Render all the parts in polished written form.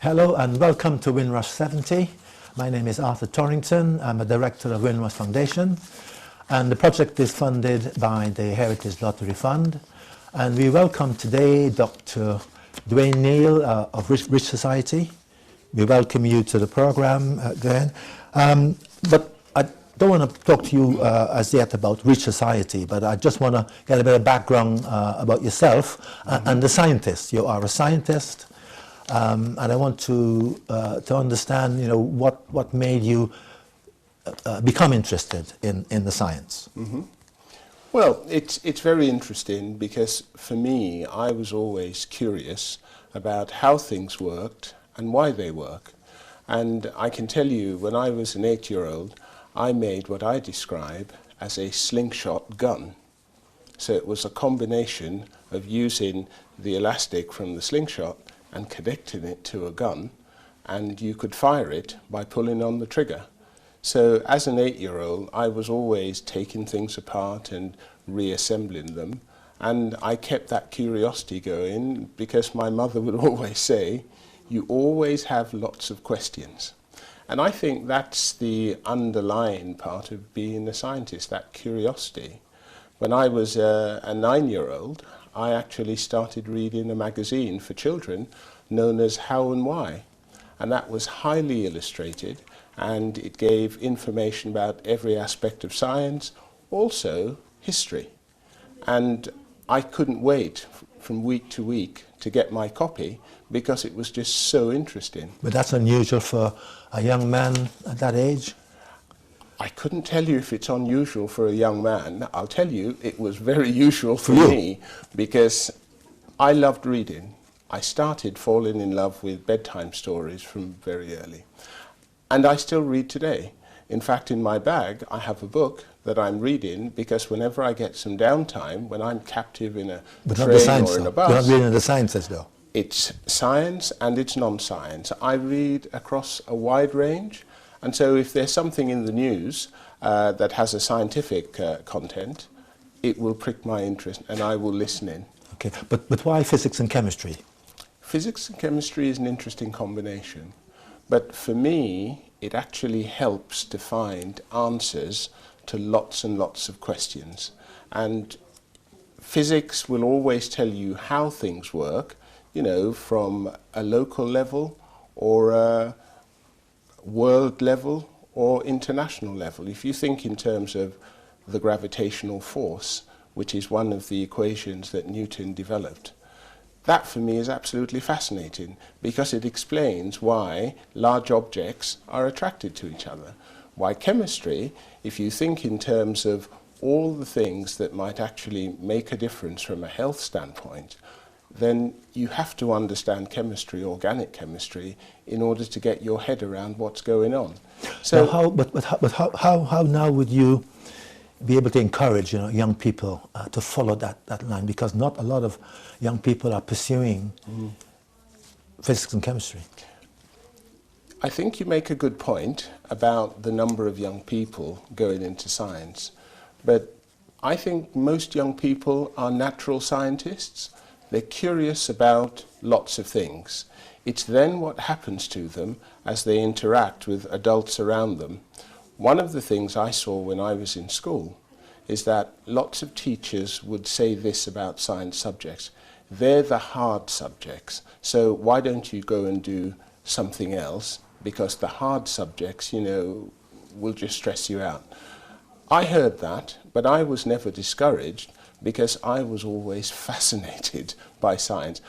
Hello and welcome to Windrush 70. My name is Arthur Torrington. I'm a director of Windrush Foundation, and the project is funded by the Heritage Lottery Fund. And we welcome today Dr. Dwain Neal of Rich Society. We welcome you to the program, Dwain. But I don't want to talk to you as yet about Rich Society, but I just want to get a bit of background about yourself and the scientist. You are a scientist. And I want to understand, what made you become interested in the science. Mm-hmm. Well, it's very interesting because for me, I was always curious about how things worked and why they work. And I can tell you, when I was an 8-year-old, I made what I describe as a slingshot gun. So it was a combination of using the elastic from the slingshot and connecting it to a gun, and you could fire it by pulling on the trigger. So as an 8-year-old, I was always taking things apart and reassembling them, and I kept that curiosity going because my mother would always say, you always have lots of questions. And I think that's the underlying part of being a scientist, that curiosity. When I was a 9-year-old, I actually started reading a magazine for children known as How and Why. And that was highly illustrated, and it gave information about every aspect of science, also history. And I couldn't wait from week to week to get my copy because it was just so interesting. But that's unusual for a young man at that age? I couldn't tell you if it's unusual for a young man. I'll tell you, it was very usual for me because I loved reading. I started falling in love with bedtime stories from very early. And I still read today. In fact, in my bag, I have a book that I'm reading because whenever I get some downtime, when I'm captive in a train or in a bus... You're not reading the sciences, though? It's science and it's non-science. I read across a wide range. And so if there's something in the news that has a scientific content, it will prick my interest and I will listen in. Okay, but why physics and chemistry? Physics and chemistry is an interesting combination. But for me, it actually helps to find answers to lots and lots of questions. And physics will always tell you how things work, from a local level or a world level or international level. If you think in terms of the gravitational force, which is one of the equations that Newton developed, that for me is absolutely fascinating because it explains why large objects are attracted to each other. Why chemistry, if you think in terms of all the things that might actually make a difference from a health standpoint, then you have to understand chemistry, organic chemistry, in order to get your head around what's going on. So, now how now would you be able to encourage young people to follow that line? Because not a lot of young people are pursuing physics and chemistry. I think you make a good point about the number of young people going into science, but I think most young people are natural scientists. They're curious about lots of things. It's then what happens to them as they interact with adults around them. One of the things I saw when I was in school is that lots of teachers would say this about science subjects. They're the hard subjects, so why don't you go and do something else? Because the hard subjects, will just stress you out. I heard that, but I was never discouraged because I was always fascinated by science.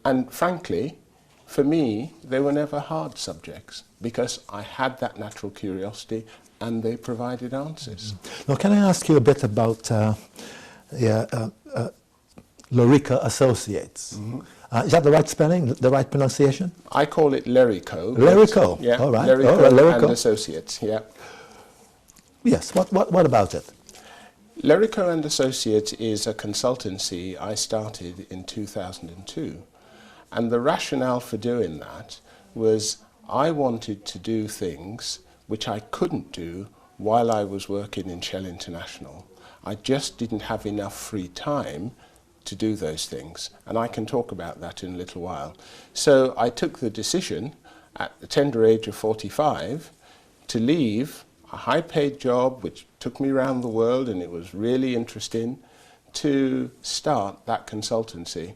And frankly, for me, they were never hard subjects because I had that natural curiosity and they provided answers. Now, can I ask you a bit about Lorica Associates? Is that the right spelling, the right pronunciation? I call it Lerico. Lerico, yeah, all right. Lerico, all right, Lerico and Associates, yeah. Yes, what about it? Lerico and Associates is a consultancy I started in 2002. And the rationale for doing that was I wanted to do things which I couldn't do while I was working in Shell International. I just didn't have enough free time to do those things, and I can talk about that in a little while. So I took the decision at the tender age of 45 to leave a high-paid job which took me around the world and it was really interesting, to start that consultancy.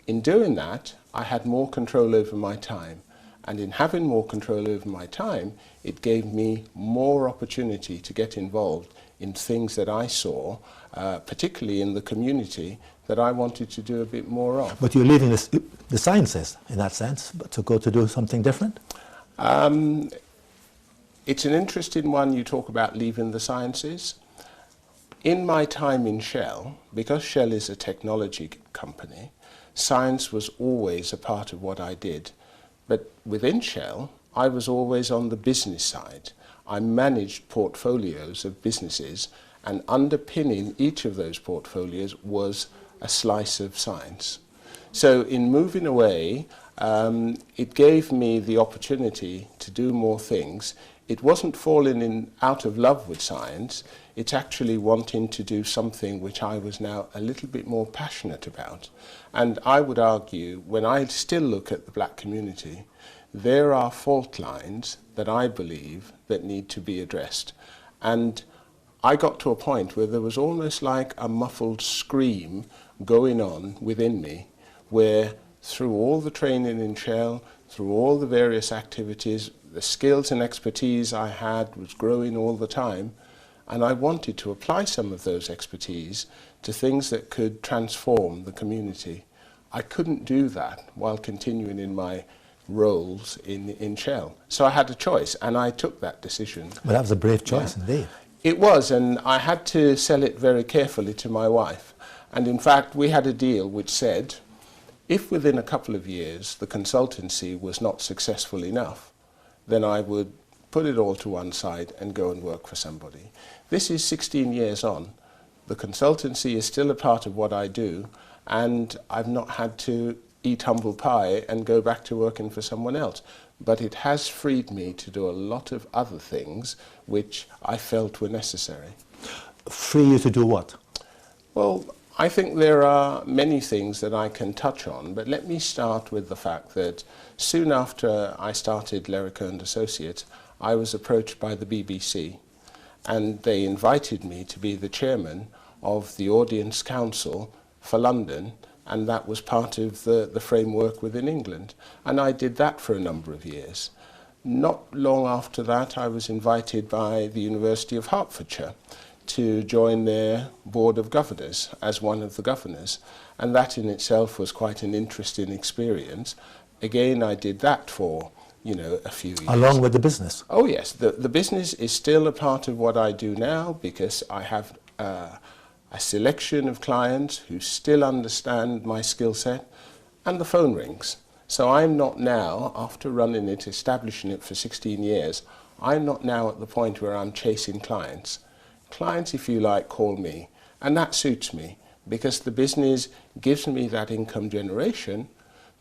In doing that, I had more control over my time, and in having more control over my time, it gave me more opportunity to get involved in things that I saw, particularly in the community, that I wanted to do a bit more of. But you're leaving the sciences in that sense, but to go to do something different? It's an interesting one. You talk about leaving the sciences. In my time in Shell, because Shell is a technology company, science was always a part of what I did. But within Shell, I was always on the business side. I managed portfolios of businesses, and underpinning each of those portfolios was a slice of science. So in moving away, it gave me the opportunity to do more things. It wasn't falling out of love with science, it's actually wanting to do something which I was now a little bit more passionate about. And I would argue, when I still look at the black community, there are fault lines that I believe that need to be addressed. And I got to a point where there was almost like a muffled scream going on within me, where through all the training in Shell, through all the various activities, the skills and expertise I had was growing all the time, and I wanted to apply some of those expertise to things that could transform the community. I couldn't do that while continuing in my roles in Shell. So I had a choice, and I took that decision. Well, that was a brave choice indeed. It was, and I had to sell it very carefully to my wife. And in fact, we had a deal which said, if within a couple of years the consultancy was not successful enough, then I would put it all to one side and go and work for somebody. This is 16 years on. The consultancy is still a part of what I do, and I've not had to eat humble pie and go back to working for someone else. But it has freed me to do a lot of other things which I felt were necessary. Free you to do what? Well, I think there are many things that I can touch on, but let me start with the fact that soon after I started Lerica & Associates, I was approached by the BBC, and they invited me to be the chairman of the Audience Council for London, and that was part of the framework within England. And I did that for a number of years. Not long after that, I was invited by the University of Hertfordshire to join their board of governors as one of the governors, and that in itself was quite an interesting experience. Again, I did that for a few years. Along with the business? Oh yes, the business is still a part of what I do now, because I have a selection of clients who still understand my skill set, and the phone rings. So I'm not now, after running it, establishing it for 16 years, I'm not now at the point where I'm chasing clients. Clients, if you like, call me, and that suits me, because the business gives me that income generation,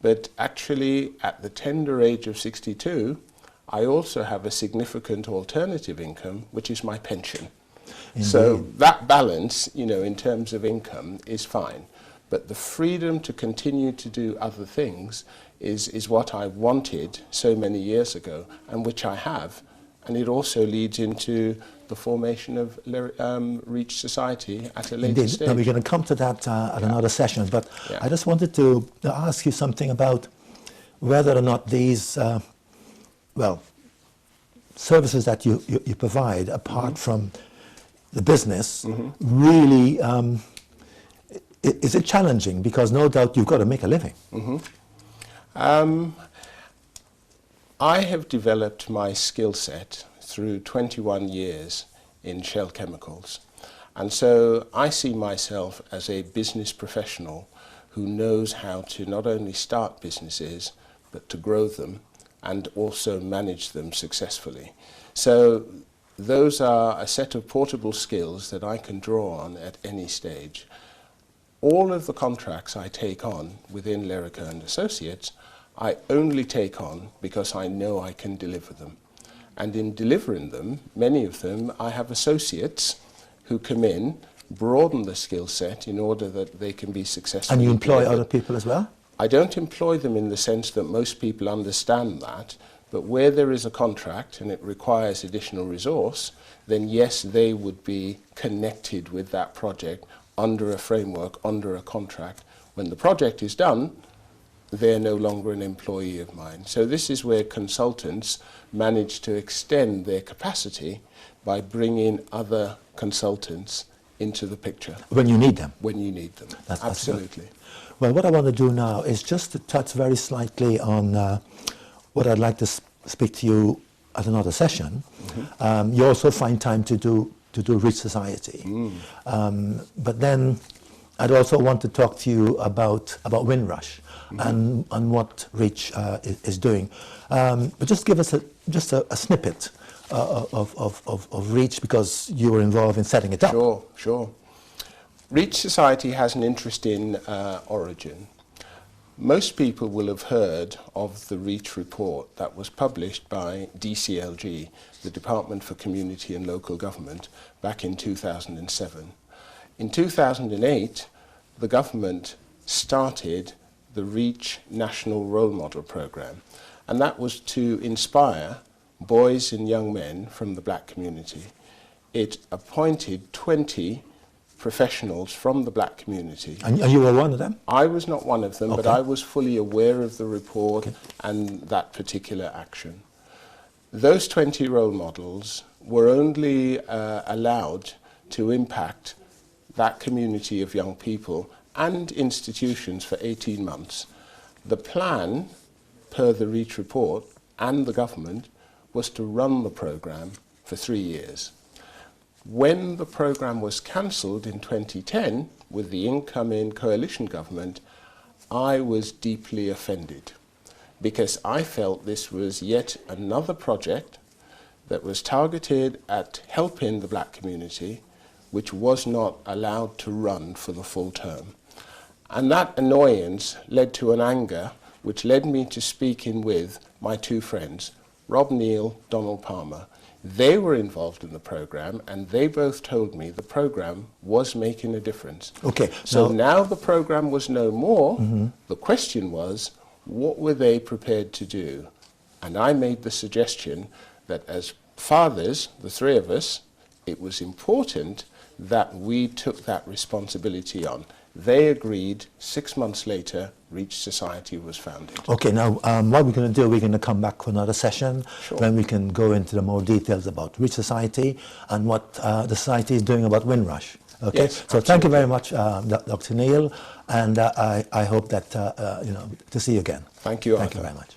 but actually at the tender age of 62, I also have a significant alternative income, which is my pension. Indeed. So that balance, in terms of income is fine, but the freedom to continue to do other things is what I wanted so many years ago, and which I have. And it also leads into the formation of Reach Society at a later stage. Now we're going to come to that at another session, but I just wanted to ask you something about whether or not these, services that you provide, apart from the business, really, is it challenging? Because no doubt you've got to make a living. I have developed my skill set through 21 years in Shell Chemicals, and so I see myself as a business professional who knows how to not only start businesses but to grow them and also manage them successfully. So those are a set of portable skills that I can draw on at any stage. All of the contracts I take on within Lerica & Associates, I only take on because I know I can deliver them. And in delivering them, many of them, I have associates who come in, broaden the skill set in order that they can be successful. And you employ other people as well? I don't employ them in the sense that most people understand that, but where there is a contract and it requires additional resource, then yes, they would be connected with that project under a framework, under a contract. When the project is done, they're no longer an employee of mine. So this is where consultants manage to extend their capacity by bringing other consultants into the picture. When you need them? When you need them, absolutely. Good. Well, what I want to do now is just to touch very slightly on what I'd like to speak to you at another session. Mm-hmm. You also find time to do Reach Society. But then I'd also want to talk to you about Windrush. Mm-hmm. and what Reach is doing. But just give us a snippet of Reach, because you were involved in setting it up. Sure. Reach Society has an interesting origin. Most people will have heard of the Reach report that was published by DCLG, the Department for Community and Local Government, back in 2007. In 2008, the government started the Reach National Role Model Programme, and that was to inspire boys and young men from the black community. It appointed 20 professionals from the black community. And you were one of them? I was not one of them, okay. But I was fully aware of the report and that particular action. Those 20 role models were only allowed to impact that community of young people and institutions for 18 months. The plan, per the Reach report and the government, was to run the programme for 3 years. When the programme was cancelled in 2010 with the incoming coalition government, I was deeply offended, because I felt this was yet another project that was targeted at helping the black community, which was not allowed to run for the full term. And that annoyance led to an anger which led me to speaking with my two friends, Rob Neal, Donald Palmer. They were involved in the programme, and they both told me the programme was making a difference. Okay. So now the programme was no more. Mm-hmm. The question was, what were they prepared to do? And I made the suggestion that as fathers, the three of us, it was important that we took that responsibility on. They agreed. 6 months later, Reach Society was founded. Okay, now what we're going to do, we're going to come back for another session. Sure. When we can go into the more details about Reach Society and what the society is doing about Windrush. Okay, yes, so absolutely. Thank you very much, Dr. Neal, and I hope that to see you again. Thank you, Arthur. Thank you very much.